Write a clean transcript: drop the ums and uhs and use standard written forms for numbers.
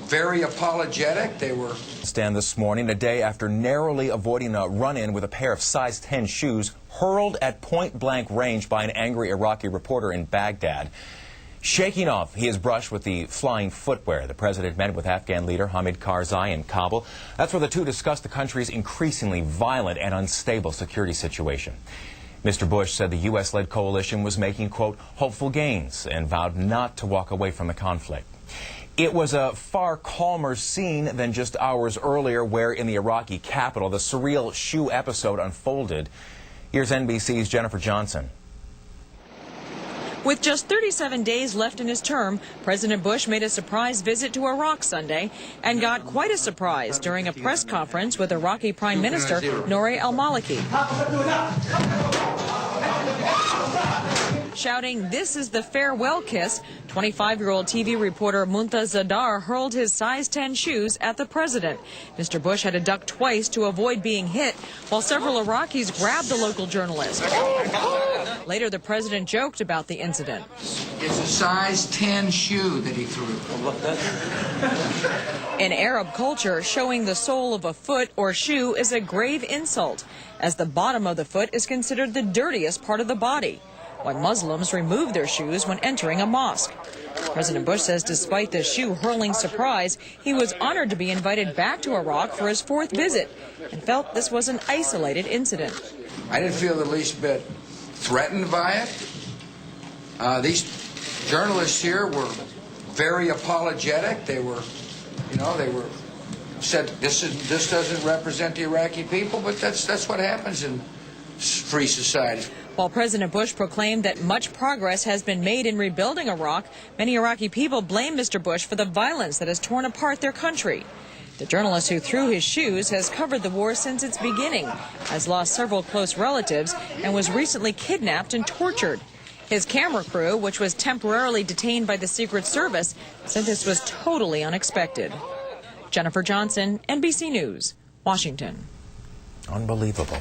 very apologetic. They were Stand this morning, a day after narrowly avoiding a run-in with a pair of size 10 shoes hurled at point-blank range by an angry Iraqi reporter in Baghdad. Shaking off his brush with the flying footwear, the president met with Afghan leader Hamid Karzai in Kabul. That's where the two discussed the country's increasingly violent and unstable security situation. Mr. Bush said the U.S.-led coalition was making, quote, hopeful gains and vowed not to walk away from the conflict. It was a far calmer scene than just hours earlier where in the Iraqi capital the surreal shoe episode unfolded. Here's NBC's Jennifer Johnson. With just 37 days left in his term, President Bush made a surprise visit to Iraq Sunday and got quite a surprise during a press conference with Iraqi Prime Minister Nouri al-Maliki, shouting, "This is the farewell kiss." 25-year-old TV reporter Muntaz Zadar hurled his size 10 shoes at the president. Mr. Bush had to duck twice to avoid being hit, while several Iraqis grabbed the local journalist. Later, the president joked about the incident. It's a size 10 shoe that he threw. In Arab culture, showing the sole of a foot or shoe is a grave insult, as the bottom of the foot is considered the dirtiest part of the body, why Muslims remove their shoes when entering a mosque. President Bush says despite the shoe-hurling surprise, he was honored to be invited back to Iraq for his 4th visit and felt this was an isolated incident. I didn't feel the least bit threatened by it. These journalists here were very apologetic. They were said this doesn't represent the Iraqi people, but that's what happens in free societies. While President Bush proclaimed that much progress has been made in rebuilding Iraq, many Iraqi people blame Mr. Bush for the violence that has torn apart their country. The journalist who threw his shoes has covered the war since its beginning, has lost several close relatives, and was recently kidnapped and tortured. His camera crew, which was temporarily detained by the Secret Service, said this was totally unexpected. Jennifer Johnson, NBC News, Washington. Unbelievable.